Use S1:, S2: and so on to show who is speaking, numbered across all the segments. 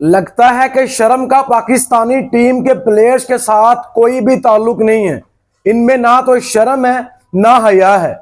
S1: लगता है कि शर्म का पाकिस्तानी टीम के प्लेयर्स के साथ कोई भी ताल्लुक नहीं है। इनमें ना तो शर्म है ना हया है।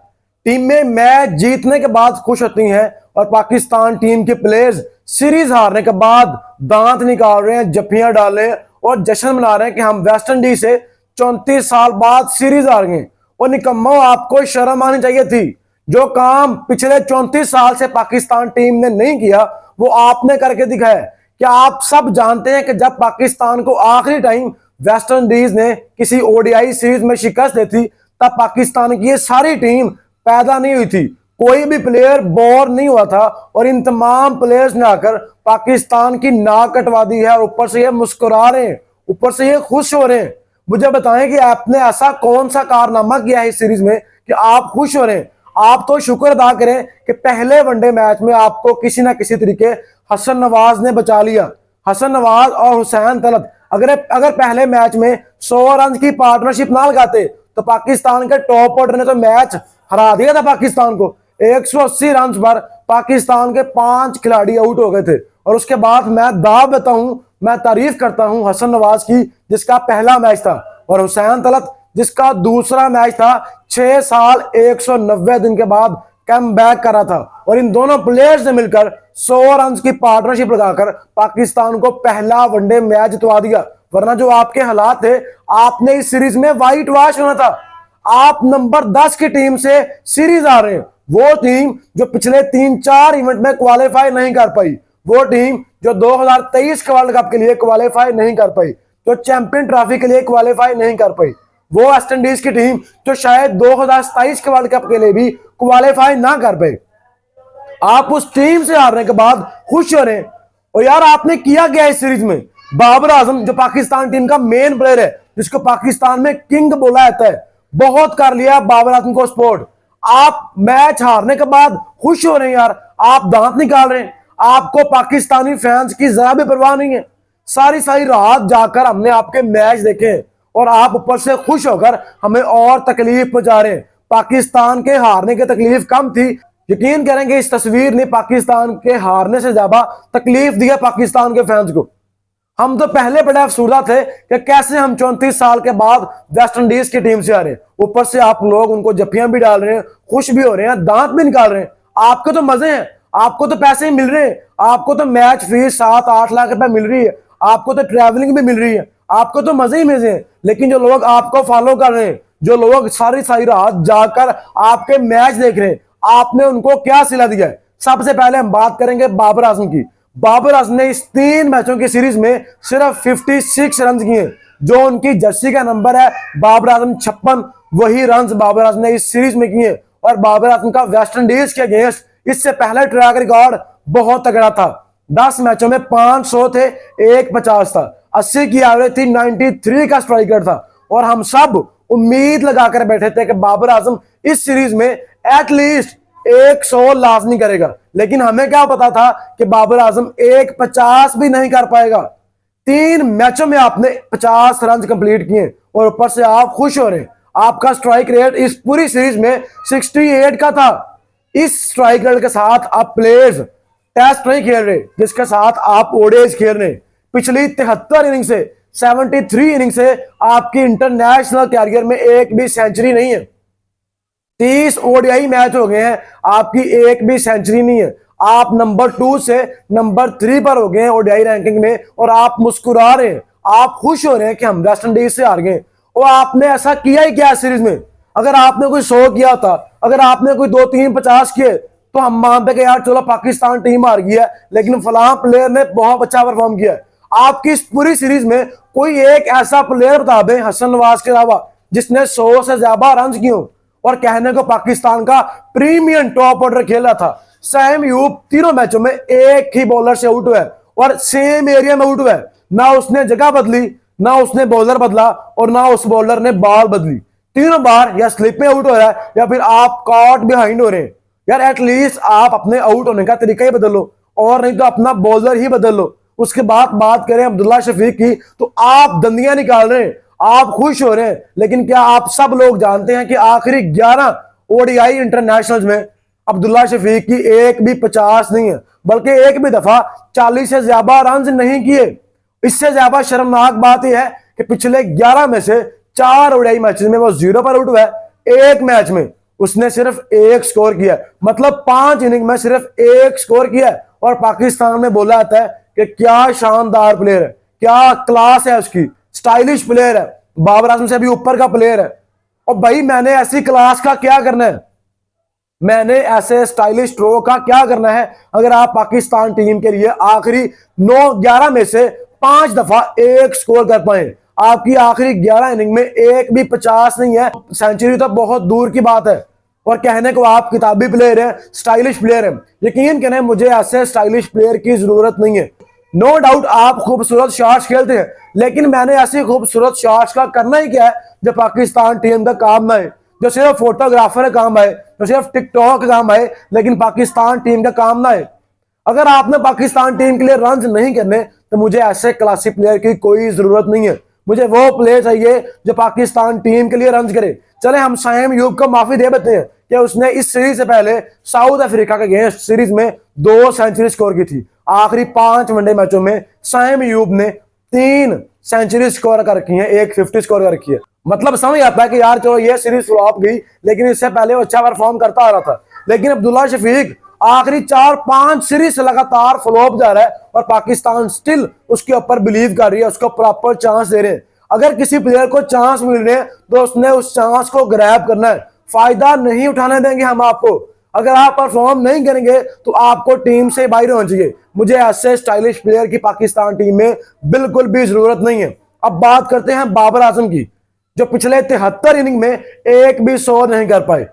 S1: टीमें मैच जीतने के बाद खुश होती हैं और पाकिस्तान टीम के प्लेयर्स सीरीज हारने के बाद दांत निकाल रहे हैं, जफ्फियां डाले और जश्न मना रहे हैं कि हम वेस्ट इंडीज से 34 साल बाद सीरीज हार गए। और निकम्मो, आपको शर्म आनी चाहिए थी। जो काम पिछले 34 साल से पाकिस्तान टीम ने नहीं किया वो आपने करके दिखाया। क्या आप सब जानते हैं कि जब पाकिस्तान को आखिरी टाइम वेस्ट इंडीज ने किसी ओडीआई सीरीज में शिकस्त दी थी तब पाकिस्तान की ये सारी टीम पैदा नहीं हुई थी, कोई भी प्लेयर बोर नहीं हुआ था और इन तमाम प्लेयर्स ने आकर पाकिस्तान की नाक कटवा दी है और ऊपर से ये मुस्कुरा रहे हैं, ऊपर से ये खुश हो रहे हैं। मुझे बताएं कि आपने ऐसा कौन सा कारनामा किया है इस सीरीज में कि आप खुश हो रहे हैं। आप तो शुक्र अदा करें कि पहले वनडे मैच में आपको किसी ना किसी तरीके हसन नवाज ने बचा लिया। हसन नवाज और हुसैन तलत अगर पहले मैच में 100 रन की पार्टनरशिप ना लगाते तो पाकिस्तान के टॉप ऑर्डर ने तो मैच हरा दिया था पाकिस्तान को। 180 रन पर पाकिस्तान के 5 खिलाड़ी आउट हो गए थे और उसके बाद मैं दाव देता हूं, मैं तारीफ करता हूं हसन नवाज की जिसका पहला मैच था और हुसैन तलत जिसका दूसरा मैच था। 6 साल 190 दिन के बाद कम बैक करा था और इन दोनों प्लेयर्स ने मिलकर 100 रन की पार्टनरशिप लगाकर पाकिस्तान को पहला वनडे मैच जितवा दिया। वरना जो आपके हालात थे, आपने इस सीरीज में व्हाइट वॉश होना था। आप नंबर 10 की टीम से सीरीज आ रहे हैं, वो टीम जो पिछले 3-4 इवेंट में क्वालिफाई नहीं कर पाई, वो टीम जो 2023 के वर्ल्ड कप के लिए क्वालिफाई नहीं कर पाई, जो चैंपियन ट्रॉफी के लिए क्वालिफाई नहीं कर पाई, वो वेस्ट इंडीज की टीम जो शायद 2027 के वर्ल्ड कप के लिए भी क्वालिफाई ना कर पाए। आप उस टीम से हारने के बाद खुश हो रहे हैं। और यार आपने किया क्या इस सीरीज में? बाबर आजम जो पाकिस्तान टीम का मेन प्लेयर है, जिसको पाकिस्तान में किंग बोला जाता है, बहुत कर लिया बाबर आजम को सपोर्ट। आप मैच हारने के बाद खुश हो रहे हैं यार, आप दांत निकाल रहे हैं। आपको पाकिस्तानी फैंस की जरा भी परवाह नहीं है। सारी सारी रात जाकर हमने आपके मैच देखे और आप ऊपर से खुश होकर हमें और तकलीफ पहुंचा रहे हैं। पाकिस्तान के हारने की तकलीफ कम थी, यकीन करेंगे इस तस्वीर ने पाकिस्तान के हारने से ज्यादा तकलीफ दिया पाकिस्तान के फैंस को। हम तो पहले बड़े अफसुर्दा थे कि कैसे हम 34 साल के बाद वेस्ट इंडीज की टीम से हारे। ऊपर से आप लोग उनको जफ्फियां भी डाल रहे हैं, खुश भी हो रहे हैं, दांत भी निकाल रहे हैं। आपके तो मजे हैं, आपको तो पैसे मिल रहे हैं, आपको तो मैच फीस 7-8 लाख रुपए मिल रही है, आपको तो ट्रैवलिंग भी मिल रही है, आपको तो मजे ही मजे हैं। लेकिन जो लोग आपको फॉलो कर रहे हैं, जो लोग सारी सारी रात जाकर आपके मैच देख रहे हैं, आपने उनको क्या सिला दिया है? सबसे पहले हम बात करेंगे बाबर आजम की। बाबर आजम ने इस 3 मैचों की सीरीज में सिर्फ 56 रन किए, जो उनकी जर्सी का नंबर है बाबर आजम 56, वही रन बाबर आजम ने इस सीरीज में किए। और बाबर आजम का वेस्ट इंडीज के अगेंस्ट इससे पहले ट्रैक रिकॉर्ड बहुत तगड़ा था। 10 मैचों में 500 थे, 150 था, 80 की एवरेज थी, 93 का स्ट्राइक रेट था। और हम सब उम्मीद लगाकर बैठे थे कि बाबर आजम इस सीरीज में एटलीस्ट 100 लाजमी करेगा। लेकिन हमें क्या पता था कि बाबर आजम 150 भी नहीं कर पाएगा। 3 मैचों में आपने 50 रन कंप्लीट किए और ऊपर से आप खुश हो रहे हैं। आपका स्ट्राइक रेट इस पूरी सीरीज में 68 का था। इस स्ट्राइक रेट के साथ आप प्लेयर्स टेस्ट नहीं खेल रहे, जिसके साथ आप ओडीआई खेल रहे। पिछली 73 इनिंग से 73 इनिंग से आपकी इंटरनेशनल कैरियर में एक भी सेंचुरी नहीं है। 30 ओडीआई मैच हो गए हैं, आपकी एक भी सेंचुरी नहीं है। आप नंबर 2 से नंबर 3 पर हो गए हैं ओडीआई रैंकिंग में और आप मुस्कुरा रहे हैं, आप खुश हो रहे हैं कि हम वेस्ट इंडीज से हार गए। और आपने ऐसा किया ही क्या सीरीज में? अगर आपने कोई 100 किया था, अगर आपने कोई 2-3 50 किए तो हम मानते कि यार चलो पाकिस्तान टीम हार गई है, लेकिन फलां प्लेयर ने बहुत अच्छा परफॉर्म किया है। आपकी इस पूरी सीरीज में कोई एक ऐसा प्लेयर बता दें हसन नवाज के अलावा जिसने 100 से ज्यादा रन किए हो। और कहने को पाकिस्तान का प्रीमियम टॉप ऑर्डर खेला था। सैम अयूब तीनों मैचों में एक ही बॉलर से आउट हुआ है और सेम एरिया में आउट हुआ है। ना उसने जगह बदली, ना उसने बॉलर बदला और ना उस बॉलर ने बॉल बदली। तीनों बार या स्लिप में आउट हो रहा है या फिर आप कॉट बिहाइंड हो रहे हैं। यार एटलीस्ट आप अपने आउट होने का तरीका ही बदल लो और नहीं तो अपना बॉलर ही बदल लो। उसके बाद बात करें अब्दुल्ला शफीक की, तो आप दंदियां निकाल रहे हैं, आप खुश हो रहे हैं। लेकिन क्या आप सब लोग जानते हैं कि आखिरी 11 ओडीआई इंटरनेशनल में अब्दुल्ला शफीक की एक भी 50 नहीं है, बल्कि एक भी दफा 40 से ज्यादा रन नहीं किए। इससे ज्यादा शर्मनाक बात यह है कि पिछले 11 में से 4 ओडीआई मैचेस में वो 0 पर आउट हुआ है। एक मैच में उसने सिर्फ एक स्कोर किया, मतलब 5 इनिंग में सिर्फ एक स्कोर किया। और पाकिस्तान में बोला जाता है कि क्या शानदार प्लेयर है, क्या क्लास है उसकी, स्टाइलिश प्लेयर है, बाबर आजम से भी ऊपर का प्लेयर है। और भाई मैंने ऐसी क्लास का क्या करना है, मैंने ऐसे स्टाइलिश स्ट्रोक का क्या करना है अगर आप पाकिस्तान टीम के लिए आखिरी 9-11 में से 5 दफा एक स्कोर कर पाए। आपकी आखिरी 11 इनिंग में एक भी 50 नहीं है, सेंचुरी तो बहुत दूर की बात है। और कहने को आप किताबी प्लेयर हैं, स्टाइलिश प्लेयर हैं। यकीन करें मुझे ऐसे स्टाइलिश प्लेयर की जरूरत नहीं है। नो डाउट आप खूबसूरत शॉट्स खेलते हैं, लेकिन मैंने ऐसी खूबसूरत शॉट्स का करना ही क्या है जो पाकिस्तान टीम का काम ना है, जो सिर्फ फोटोग्राफर का काम है, जो सिर्फ टिकटॉक का काम है, लेकिन पाकिस्तान टीम का काम ना है। अगर आपने पाकिस्तान टीम के लिए रन नहीं करने तो मुझे ऐसे क्लासिक प्लेयर की कोई जरूरत नहीं है। मुझे वो प्लेयर चाहिए जो पाकिस्तान टीम के लिए रन करे। चले हम शाहिम अयूब को माफी दे देते हैं कि उसने इस सीरीज से पहले साउथ अफ्रीका के अगेंस्ट सीरीज में 2 सेंचुरी स्कोर की थी। आखिरी 5 वनडे मैचों में शाहिम अयूब ने 3 सेंचुरी स्कोर कर रखी है, एक 50 स्कोर कर रखी है। मतलब समझ आता है कि यार चलो ये सीरीज फ्लॉप गई, लेकिन इससे पहले वो अच्छा परफॉर्म करता आ रहा था। लेकिन अब्दुल्ला शफीक आखिरी 4-5 सीरीज लगातार फ्लॉप जा रहा है और पाकिस्तान स्टिल उसके ऊपर बिलीव कर रही है, उसको प्रॉपर चांस दे रहे हैं। अगर किसी प्लेयर को चांस मिल रहे हैं तो उसने उस चांस को ग्रैब करना है, फायदा नहीं उठाने देंगे हम आपको। अगर आप परफॉर्म नहीं करेंगे तो आपको टीम से बाहर होना चाहिए। मुझे ऐसे स्टाइलिश प्लेयर की पाकिस्तान टीम में बिल्कुल भी जरूरत नहीं है। अब बात करते हैं बाबर आजम की, जो पिछले 73 इनिंग में एक भी 100 नहीं कर पाए,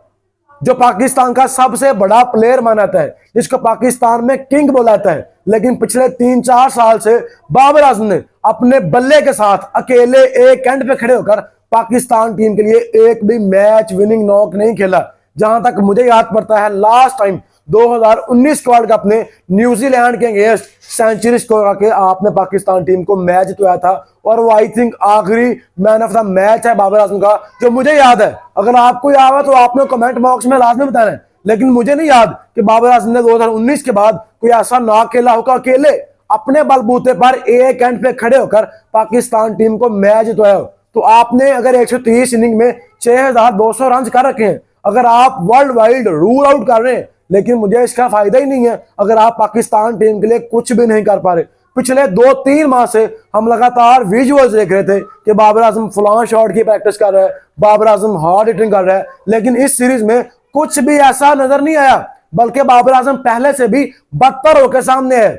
S1: जो पाकिस्तान का सबसे बड़ा प्लेयर माना जाता है, जिसको पाकिस्तान में किंग बोला जाता है। लेकिन पिछले 3-4 साल से बाबर आजम ने अपने बल्ले के साथ अकेले एक एंड पे खड़े होकर पाकिस्तान टीम के लिए एक भी मैच विनिंग नॉक नहीं खेला। जहां तक मुझे याद पड़ता है लास्ट टाइम 2019 वर्ल्ड कप में न्यूजीलैंड के अगेंस्ट सेंचुरी स्कोर करके आपने पाकिस्तान टीम को मैच जितवाया था। और वो आई थिंक आखिरी मैन ऑफ द मैच है बाबर आजम का, जो मुझे याद है। अगर आपको याद है तो आपने कमेंट बॉक्स में लाजमी बताना है, लेकिन मुझे नहीं याद कि बाबर आजम ने 2019 के बाद कोई ऐसा ना खेला होगा अकेले अपने बलबूते पर एक एंड पे खड़े होकर पाकिस्तान टीम को मैच जितवाया हो। तो आपने अगर 130 इनिंग में 6200 रन कर रखे हैं, अगर आप वर्ल्ड वाइड रूल आउट कर रहे हैं, लेकिन मुझे इसका फायदा ही नहीं है अगर आप पाकिस्तान टीम के लिए कुछ भी नहीं कर पा रहे। पिछले 2-3 माह से हम लगातार विजुअल्स देख रहे थे कि बाबर आजम फलां शॉट की प्रैक्टिस कर रहा है, बाबर आजम हार्ड हिटिंग कर रहा है, लेकिन इस सीरीज में कुछ भी ऐसा नजर नहीं आया। बल्कि बाबर आजम पहले से भी बदतर होकर सामने है।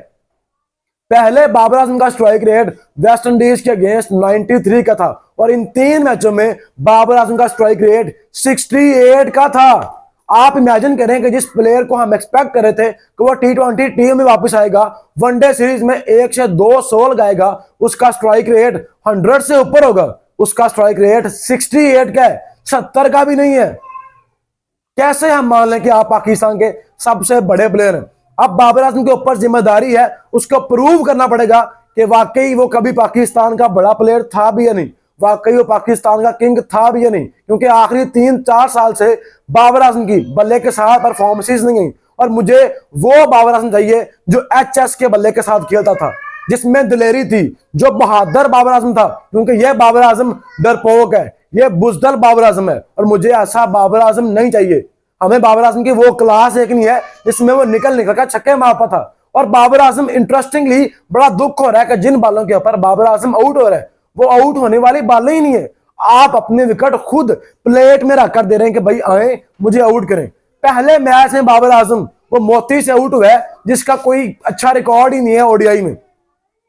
S1: पहले बाबर आजम का स्ट्राइक रेट वेस्ट इंडीज के अगेंस्ट 93 का था और इन 3 मैचों में बाबर आजम का स्ट्राइक रेट 68 का था। आप इमेजिन करें कि जिस प्लेयर को हम एक्सपेक्ट कर रहे थे कि वो T20 टीम में वापस आएगा, वनडे सीरीज में 1 से 2 100 लगाएगा, उसका स्ट्राइक रेट 100 से ऊपर होगा। उसका स्ट्राइक रेट 68 का है, 70 का भी नहीं है। कैसे हम मान लें कि आप पाकिस्तान के सबसे बड़े प्लेयर हैं? अब बाबर आजम के ऊपर जिम्मेदारी है उसको प्रूव करना पड़ेगा कि वाकई वो कभी पाकिस्तान का बड़ा प्लेयर था भी या नहीं, वाकई वो पाकिस्तान का किंग था भी या नहीं। क्योंकि आखिरी 3-4 साल से बाबर आजम की बल्ले के साथ परफॉर्मेंसेस नहीं गई और मुझे वो बाबर आजम चाहिए जो HS के बल्ले के साथ खेलता था, जिसमें दिलेरी थी, जो बहादुर बाबर आजम था। क्योंकि यह बाबर आजम डरपोक है, यह बुजदल बाबर आजम है और मुझे ऐसा बाबर आजम नहीं चाहिए। हमें बाबर आजम की वो क्लास देखनी है जिसमें वो निकल कर छक्के मारता था। और बाबर आजम इंटरेस्टिंगली बड़ा दुख हो रहा है कि जिन बालों के ऊपर बाबर आजम आउट हो रहा है वो आउट होने वाली बालें ही नहीं है। आप अपने विकेट खुद प्लेट में रखकर दे रहे हैं कि भाई आए मुझे आउट करें। पहले मैच में बाबर आजम वो मोती से आउट हुआ है जिसका कोई अच्छा रिकॉर्ड ही नहीं है ओडीआई में,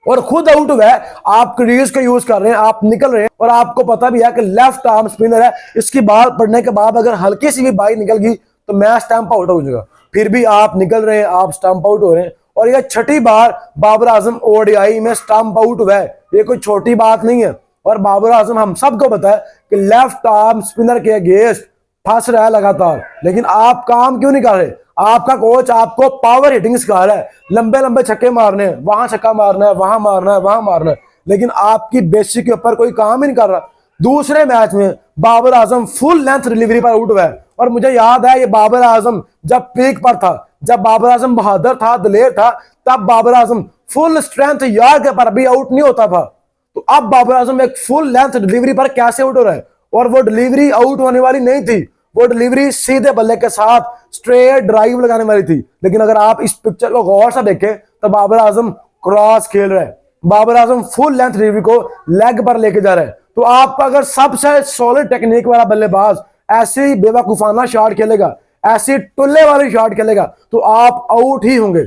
S1: और खुद आउट हुआ है। आप क्रीज को यूज कर रहे हैं, आप निकल रहे हैं और आपको पता भी है कि लेफ्ट आर्म स्पिनर है, इसकी बॉल पड़ने के बाद अगर हल्की सी भी बाई निकल गई तो मैच स्टंप आउट हो जाएगा। फिर भी आप निकल रहे हैं, आप स्टंप आउट हो रहे हैं। और यह 6ठी बार बाबर आजम ओडीआई में स्टंप आउट हुआ है, ये कोई छोटी बात नहीं है। और बाबर आजम हम सबको पता है कि लेफ्ट आर्म स्पिनर के अगेंस्ट फंस रहा है लगातार, लेकिन आप काम क्यों नहीं कर रहे? आपका कोच आपको पावर हिटिंग सिखा रहा है, लंबे लंबे छक्के मारने हैं, वहां छक्का मारना है, वहां मारना है, वहां मारना है, लेकिन आपकी बेसिक के ऊपर कोई काम ही नहीं कर रहा। दूसरे मैच में Babar Azam full length delivery पर आउट हुआ है और मुझे याद है ये बाबर आजम जब पीक पर था, जब बाबर आजम बहादुर था, दलेर था, तब बाबर आजम फुल स्ट्रेंथ यार के पर भी आउट नहीं होता था। तो अब बाबर आजम एक फुल लेंथ डिलीवरी पर कैसे आउट हो रहा है? और वो डिलीवरी आउट होने वाली नहीं थी, वो डिलीवरी सीधे बल्ले के साथ स्ट्रेट ड्राइव लगाने वाली थी। लेकिन अगर आप इस पिक्चर को गौर से देखें तो बाबर आजम क्रॉस खेल रहा है, Babar Azam full length delivery को लेग पर लेके जा रहा है। तो आपका अगर सबसे सॉलिड टेक्निक वाला बल्लेबाज ऐसी बेवकूफाना शॉट खेलेगा, ऐसी टुल्ले वाली शॉट खेलेगा, तो आप आउट ही होंगे।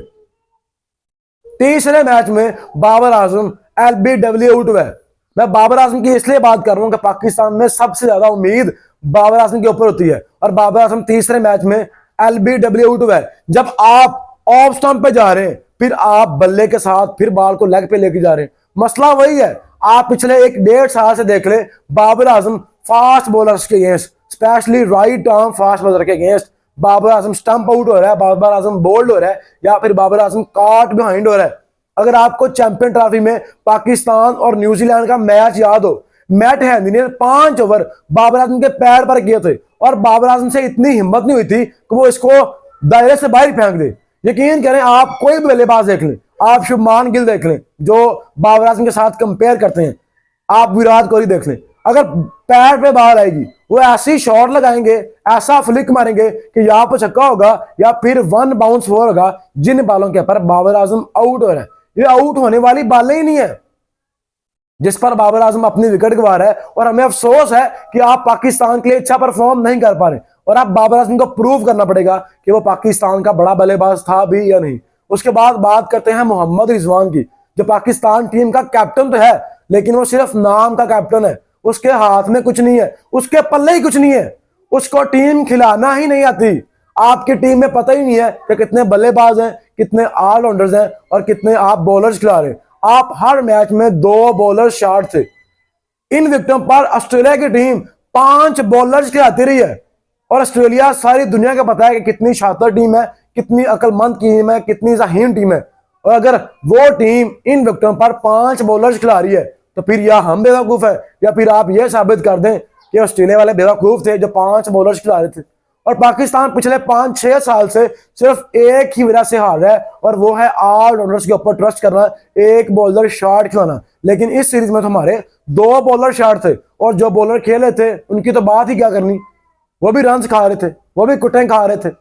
S1: तीसरे मैच में बाबर आजम एलबीडब्ल्यू आउट हुआ है। मैं बाबर आजम की इसलिए बात कर रहा हूं कि पाकिस्तान में सबसे ज्यादा उम्मीद बाबर आजम के ऊपर होती है, और बाबर आजम तीसरे मैच में एलबीडब्ल्यू आउट हुआ है। जब आप ऑफ स्टंप पे जा रहे हैं, फिर आप बल्ले के साथ फिर बॉल को लेग पे लेके जा रहे हैं, मसला वही है। आप पिछले 1-1.5 साल से देख ले, बाबर आजम फास्ट बॉलर्स के against, specially right arm fast bowler के against Babar Azam stump out हो रहा है, बाबर आजम बोल्ड हो रहा है, या फिर बाबर आजम काट बिहाइंड हो रहा है। अगर आपको चैंपियन ट्रॉफी में पाकिस्तान और न्यूजीलैंड का मैच याद हो, मैट हैंडी ने 5 ओवर बाबर आजम के पैर पर किए थे, और बाबर आजम से इतनी हिम्मत नहीं हुई थी कि वो इसको दायरे से बाहर फेंक दे। यकीन करें, आप कोई भी बल्लेबाज देख लें, आप शुभमान गिल देख लें जो बाबर आजम के साथ कंपेयर करते हैं, आप विराट कोहली देख लें, अगर पैर पे बाल आएगी वो ऐसी शॉट लगाएंगे, ऐसा फ्लिक मारेंगे कि या तो छक्का होगा या फिर 1 बाउंस 4 होगा, जिन बालों के ऊपर बाबर आजम आउट हो रहा है। ये आउट होने वाली बालें ही नहीं है जिस पर बाबर आजम अपनी विकेट गंवा रहा है। और हमें अफसोस है कि आप पाकिस्तान के लिए अच्छा परफॉर्म नहीं कर पा रहे, और आप बाबर आजम को प्रूव करना पड़ेगा कि वो पाकिस्तान का बड़ा बल्लेबाज था भी या नहीं। उसके बाद बात करते हैं मोहम्मद रिजवान की, जो पाकिस्तान टीम का कैप्टन तो है, लेकिन वो सिर्फ नाम का कैप्टन है। उसके हाथ में कुछ नहीं है, उसके पल्ले ही कुछ नहीं है, उसको टीम खिलाना ही नहीं आती। आपकी टीम में पता ही नहीं है कि कितने बल्लेबाज हैं, कितने ऑलराउंडर्स हैं, और कितने आप बॉलर्स खिला रहे हैं। आप हर मैच में 2 बॉलर शॉर्ट थे। इन विकेटों पर ऑस्ट्रेलिया की टीम 5 बॉलर्स खिलाती रही है, और ऑस्ट्रेलिया सारी दुनिया को पता है कि कितनी शातिर टीम है, कितनी अक्लमंद टीम है, कितनी ज़हीन टीम है। और अगर वो टीम इन विकेटों पर 5 बॉलर्स खिला रही है, तो फिर या हम बेवकूफ है, या फिर आप ये साबित कर दें कि ऑस्ट्रेलिया वाले बेवकूफ थे जो 5 बॉलर्स खिला रहे थे। और पाकिस्तान पिछले 5-6 साल से सिर्फ एक ही वजह से हार रहा है, और वो है ऑलराउंडर्स के ऊपर ट्रस्ट करना, एक बॉलर शॉट खिलाना। लेकिन इस सीरीज में तो हमारे 2 बॉलर शॉट थे, और जो बॉलर खेले थे उनकी तो बात ही क्या करनी, वो भी रन खा रहे थे, वो भी कुटें खा रहे थे।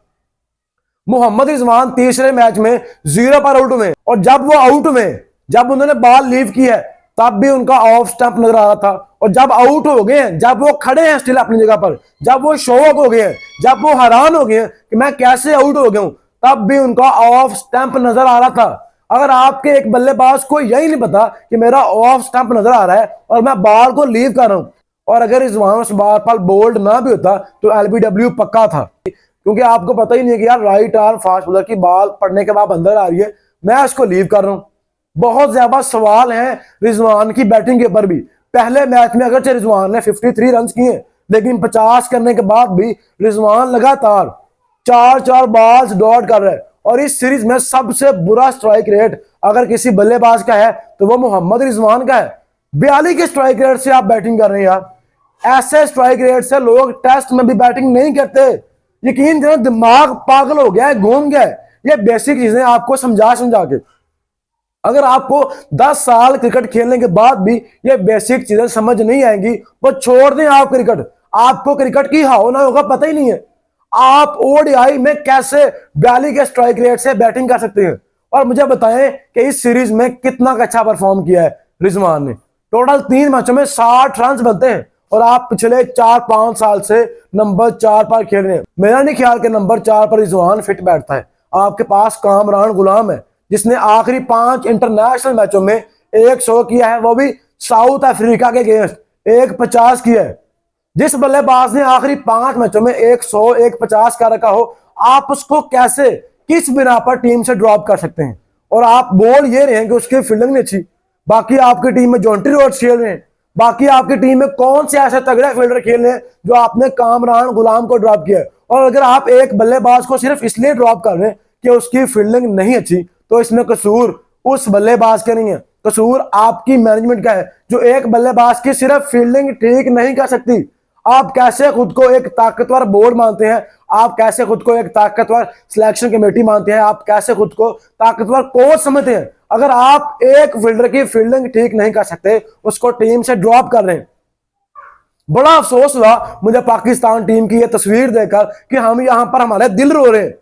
S1: मोहम्मद रिजवान तीसरे मैच में 0 पर आउट हुए, और जब वो आउट हुए, जब उन्होंने बॉल लीव की है, तब भी उनका ऑफ स्टंप नजर आ रहा था। और जब आउट हो गए हैं, जब वो खड़े हैं स्टिल अपनी जगह पर, जब वो शॉक हो गए हैं, जब वो हैरान हो गए हैं कि मैं कैसे आउट हो गया हूं, तब भी उनका ऑफ स्टंप नजर आ रहा था। अगर आपके एक बल्लेबाज को यही नहीं पता कि मेरा ऑफ स्टंप नजर आ रहा है और मैं बॉल को लीव कर रहा हूं, और अगर रिजवान उस बार पर बोल्ड ना भी होता तो एलबीडब्ल्यू पक्का था। क्योंकि आपको पता ही नहीं है कि यार राइट आर्म फास्ट बॉलर की बॉल पड़ने के बाद अंदर आ रही है, मैं उसको लीव कर रहा हूं। बहुत ज्यादा सवाल हैं रिजवान की बैटिंग के ऊपर भी। पहले मैच में अगरचे रिजवान ने 53 रन किए, लेकिन 50 करने के बाद भी रिजवान लगातार 4 बॉल्स डॉट कर रहा है। और इस सीरीज में सबसे बुरा स्ट्राइक रेट अगर किसी बल्लेबाज का है तो वो मोहम्मद रिजवान का है। 42 के स्ट्राइक रेट से आप बैटिंग कर रहे हैं यार। ऐसे स्ट्राइक रेट से लोग टेस्ट में भी बैटिंग नहीं करते। यकीन करें, दिमाग पागल हो गया है, घूम गया है। ये बेसिक चीजें आपको समझा के, अगर आपको 10 साल क्रिकेट खेलने के बाद भी ये बेसिक चीजें समझ नहीं आएंगी, वो छोड़ दें आप क्रिकेट। आपको क्रिकेट की हाव ना होगा पता ही नहीं है। आप ओडीआई में कैसे 42 के स्ट्राइक रेट से बैटिंग कर सकते हैं? और मुझे बताएं कि इस सीरीज में कितना अच्छा परफॉर्म किया है रिजवान ने। टोटल 3 मैचों में 60 रन बनते हैं, और आप पिछले 4-5 साल से नंबर 4 पर खेल रहे हैं। मेरा नहीं ख्याल कि नंबर 4 पर रिजवान फिट बैठता है। आपके पास कामरान गुलाम है जिसने आखिरी 5 इंटरनेशनल मैचों में 100 किया है, वो भी साउथ अफ्रीका के अगेंस्ट 150 किया है। जिस बल्लेबाज ने आखिरी 5 मैचों में 100 150 का रखा हो, आप उसको कैसे किस बिना पर टीम से ड्रॉप कर सकते हैं? और आप बोल ये रहे हैं कि उसकी फील्डिंग नहीं अच्छी। बाकी आपकी टीम में जॉन्टी रोड्स खेल रहे हैं, बाकी आपकी टीम में कौन से ऐसे तगड़े फील्डर खेल रहे हैं जो आपने कामरान गुलाम को ड्रॉप किया है? और अगर आप एक बल्लेबाज को सिर्फ इसलिए ड्रॉप कर रहे हैं कि उसकी फील्डिंग नहीं अच्छी, तो इसमें कसूर उस बल्लेबाज का नहीं है, कसूर आपकी मैनेजमेंट का है, जो एक बल्लेबाज की सिर्फ फील्डिंग ठीक नहीं कर सकती। आप कैसे खुद को एक ताकतवर बोर्ड मानते हैं? आप कैसे खुद को एक ताकतवर सिलेक्शन कमेटी मानते हैं, आप कैसे खुद को ताकतवर कोच समझते हैं। अगर आप एक फील्डर की फील्डिंग ठीक नहीं कर सकते, उसको टीम से ड्रॉप कर रहे हैं। बड़ा अफसोस हुआ मुझे पाकिस्तान टीम की यह तस्वीर देखकर कि हम यहां पर हमारे दिल रो रहे हैं,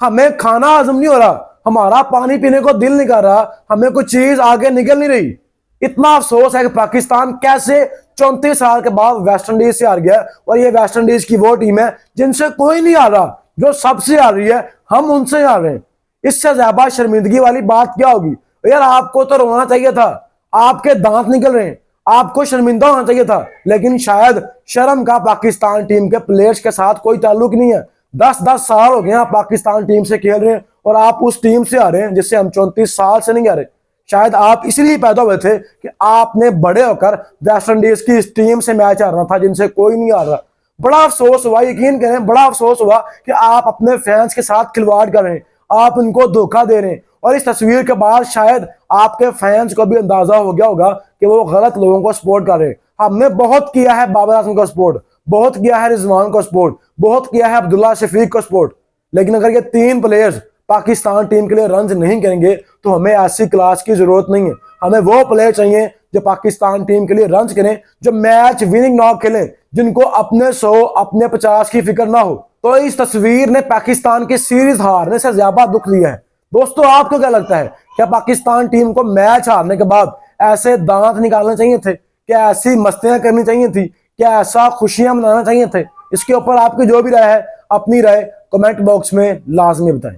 S1: हमें खाना हजम नहीं हो रहा, हमारा पानी पीने को दिल नहीं कर रहा, हमें कुछ चीज आगे निकल नहीं रही। इतना अफसोस है कि पाकिस्तान कैसे 34 साल के बाद वेस्ट इंडीज से हार गया। और ये वेस्ट इंडीज की वो टीम है जिनसे कोई नहीं हार रहा, जो सबसे हार रही है, हम उनसे हार रहे हैं। इससे ज्यादा शर्मिंदगी वाली बात क्या होगी यार। आपको तो रोना चाहिए था, आपके दांत निकल रहे हैं, आपको शर्मिंदा होना चाहिए था, लेकिन शायद शर्म का पाकिस्तान टीम के प्लेयर्स के साथ कोई ताल्लुक नहीं है। 10-10 साल हो गए आप पाकिस्तान टीम से खेल रहे हैं और आप उस टीम से आ रहे हैं जिससे हम 34 साल से नहीं आ रहे। शायद आप इसलिए पैदा हुए थे कि आपने बड़े होकर वेस्ट इंडीज की इस टीम से मैच हारना था जिनसे कोई नहीं आ रहा। बड़ा अफसोस हुआ, यकीन करें बड़ा अफसोस हुआ कि आप अपने फैंस के साथ खिलवाड़ कर रहे हैं, आप उनको धोखा दे रहे हैं। और इस तस्वीर के बाद शायद आपके फैंस को भी अंदाजा हो गया होगा कि वो गलत लोगों को सपोर्ट कर रहे हैं। हमने बहुत किया है बाबर आजम को सपोर्ट, बहुत किया है रिजवान को सपोर्ट, बहुत किया है अब्दुल्ला शफीक को सपोर्ट, लेकिन अगर ये 3 प्लेयर्स पाकिस्तान टीम के लिए रन नहीं करेंगे तो हमें ऐसी क्लास की जरूरत नहीं है। हमें वो प्लेयर चाहिए जो पाकिस्तान टीम के लिए रन करें, जो मैच विनिंग नॉक खेलें, जिनको अपने 100 अपने 50 की फिक्र ना हो। तो इस तस्वीर ने पाकिस्तान की सीरीज हारने से ज्यादा दुख दिया है। दोस्तों आपको क्या लगता है, क्या पाकिस्तान टीम को मैच हारने के बाद ऐसे दांत निकालने चाहिए थे, क्या ऐसी मस्तियां करनी चाहिए थी, क्या ऐसा खुशियां मनाना चाहिए थे? इसके ऊपर आपकी जो भी राय है, अपनी राय कमेंट बॉक्स में लाजमी बताएं।